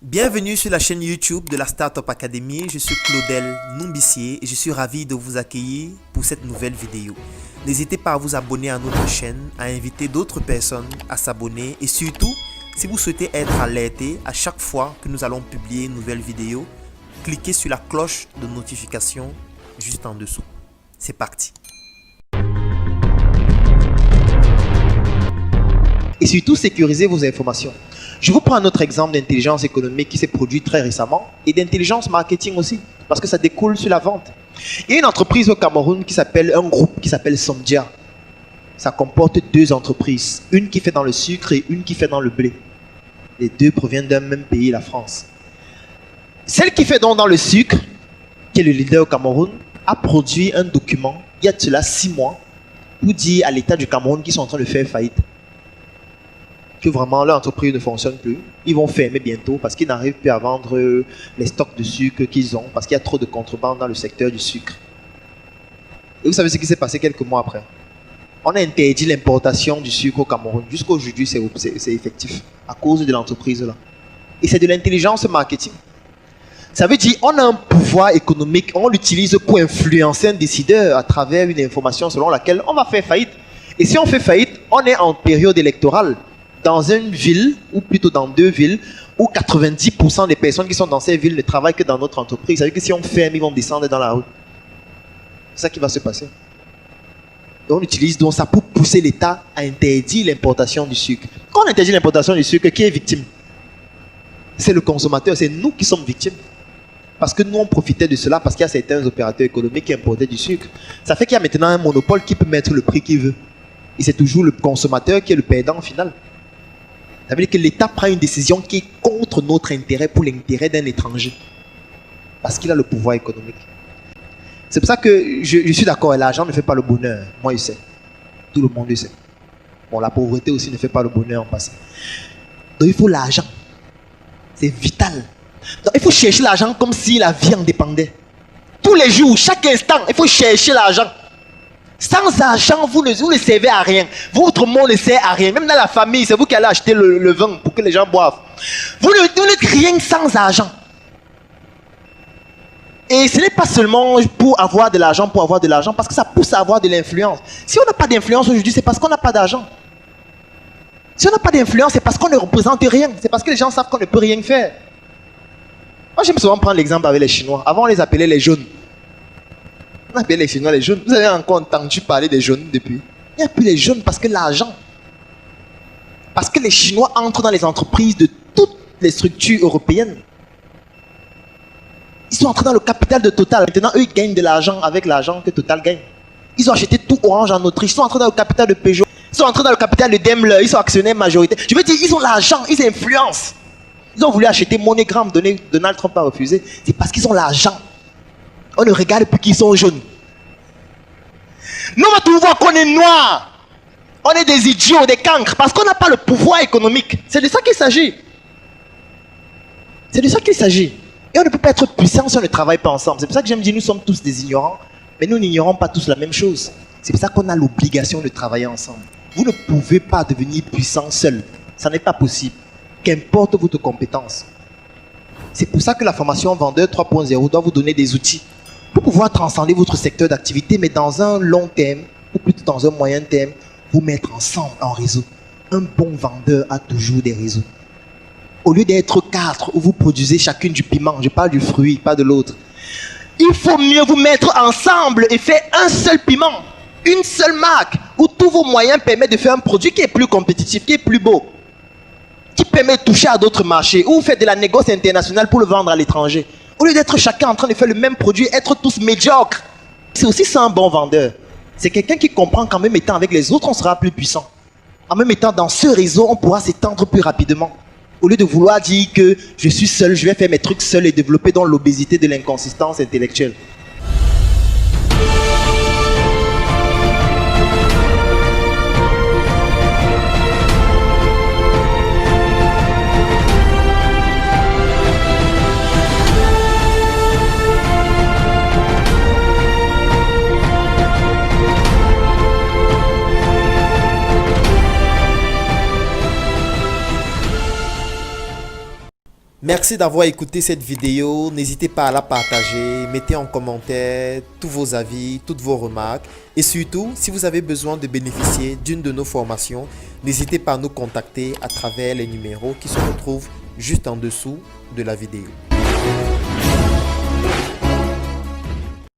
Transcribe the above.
Bienvenue sur la chaîne YouTube de la Startup Academy. Je suis Claudel Numbissier et je suis ravi de vous accueillir pour cette nouvelle vidéo. N'hésitez pas à vous abonner à notre chaîne, à inviter d'autres personnes à s'abonner et surtout, si vous souhaitez être alerté à chaque fois que nous allons publier une nouvelle vidéo, cliquez sur la cloche de notification juste en dessous. C'est parti. Et surtout, sécurisez vos informations. Je vous prends un autre exemple d'intelligence économique qui s'est produit très récemment et d'intelligence marketing aussi, parce que ça découle sur la vente. Il y a une entreprise au Cameroun un groupe qui s'appelle Somdia. Ça comporte deux entreprises, une qui fait dans le sucre et une qui fait dans le blé. Les deux proviennent d'un même pays, la France. Celle qui fait donc dans le sucre, qui est le leader au Cameroun, a produit un document, il y a de cela 6 mois, pour dire à l'État du Cameroun qu'ils sont en train de faire faillite. Que vraiment leur entreprise ne fonctionne plus. Ils vont fermer bientôt parce qu'ils n'arrivent plus à vendre les stocks de sucre qu'ils ont parce qu'il y a trop de contrebande dans le secteur du sucre. Et vous savez ce qui s'est passé quelques mois après? On a interdit l'importation du sucre au Cameroun. Jusqu'aujourd'hui, c'est effectif à cause de l'entreprise là. Et c'est de l'intelligence marketing. Ça veut dire on a un pouvoir économique, on l'utilise pour influencer un décideur à travers une information selon laquelle on va faire faillite. Et si on fait faillite, on est en période électorale. Dans une ville, ou plutôt dans deux villes, où 90% des personnes qui sont dans ces villes ne travaillent que dans notre entreprise. Ça veut dire que si on ferme, ils vont descendre dans la rue. C'est ça qui va se passer. Donc on utilise donc ça pour pousser l'État à interdire l'importation du sucre. Quand on interdit l'importation du sucre, qui est victime? C'est le consommateur, c'est nous qui sommes victimes. Parce que nous, on profitait de cela parce qu'il y a certains opérateurs économiques qui importaient du sucre. Ça fait qu'il y a maintenant un monopole qui peut mettre le prix qu'il veut. Et c'est toujours le consommateur qui est le perdant au final. Ça veut dire que l'État prend une décision qui est contre notre intérêt pour l'intérêt d'un étranger. Parce qu'il a le pouvoir économique. C'est pour ça que je suis d'accord, l'argent ne fait pas le bonheur. Moi, je sais. Tout le monde le sait. Bon, la pauvreté aussi ne fait pas le bonheur en passant. Donc, il faut l'argent. C'est vital. Donc, il faut chercher l'argent comme si la vie en dépendait. Tous les jours, chaque instant, il faut chercher l'argent. Sans argent, vous ne servez à rien. Votre monde ne sert à rien. Même dans la famille, c'est vous qui allez acheter le vin pour que les gens boivent. Vous n'êtes rien sans argent. Et ce n'est pas seulement pour avoir de l'argent, parce que ça pousse à avoir de l'influence. Si on n'a pas d'influence aujourd'hui, c'est parce qu'on n'a pas d'argent. Si on n'a pas d'influence, c'est parce qu'on ne représente rien. C'est parce que les gens savent qu'on ne peut rien faire. Moi, j'aime souvent prendre l'exemple avec les Chinois. Avant, on les appelait les jaunes. On appelle les Chinois les jaunes. Vous avez encore entendu parler des jaunes depuis? Il n'y a plus les jaunes parce que l'argent. Parce que les Chinois entrent dans les entreprises de toutes les structures européennes. Ils sont entrés dans le capital de Total. Maintenant, eux, ils gagnent de l'argent avec l'argent que Total gagne. Ils ont acheté tout Orange en Autriche. Ils sont entrés dans le capital de Peugeot. Ils sont entrés dans le capital de Daimler. Ils sont actionnaires majoritaires. Je veux dire, ils ont l'argent, ils influencent. Ils ont voulu acheter MoneyGram. Donald Trump a refusé. C'est parce qu'ils ont l'argent. On ne regarde plus qu'ils sont jaunes. Nous, on va tout voir qu'on est noirs. On est des idiots, des cancres, parce qu'on n'a pas le pouvoir économique. C'est de ça qu'il s'agit. C'est de ça qu'il s'agit. Et on ne peut pas être puissant si on ne travaille pas ensemble. C'est pour ça que j'aime dire nous sommes tous des ignorants, mais nous n'ignorons pas tous la même chose. C'est pour ça qu'on a l'obligation de travailler ensemble. Vous ne pouvez pas devenir puissant seul. Ça n'est pas possible. Qu'importe votre compétence. C'est pour ça que la formation Vendeur 3.0 doit vous donner des outils pour pouvoir transcender votre secteur d'activité, mais dans un long terme, ou plutôt dans un moyen terme, vous mettre ensemble en réseau. Un bon vendeur a toujours des réseaux. Au lieu d'être 4 où vous produisez chacune du piment, je parle du fruit, pas de l'autre. Il faut mieux vous mettre ensemble et faire un seul piment, une seule marque, où tous vos moyens permettent de faire un produit qui est plus compétitif, qui est plus beau, qui permet de toucher à d'autres marchés, où vous faites de la négoce internationale pour le vendre à l'étranger. Au lieu d'être chacun en train de faire le même produit, être tous médiocres. C'est aussi ça un bon vendeur. C'est quelqu'un qui comprend qu'en même étant avec les autres, on sera plus puissant. En même étant dans ce réseau, on pourra s'étendre plus rapidement. Au lieu de vouloir dire que je suis seul, je vais faire mes trucs seul et développer dans l'obésité de l'inconsistance intellectuelle. Merci d'avoir écouté cette vidéo. N'hésitez pas à la partager. Mettez en commentaire tous vos avis, toutes vos remarques. Et surtout, si vous avez besoin de bénéficier d'une de nos formations, n'hésitez pas à nous contacter à travers les numéros qui se retrouvent juste en dessous de la vidéo.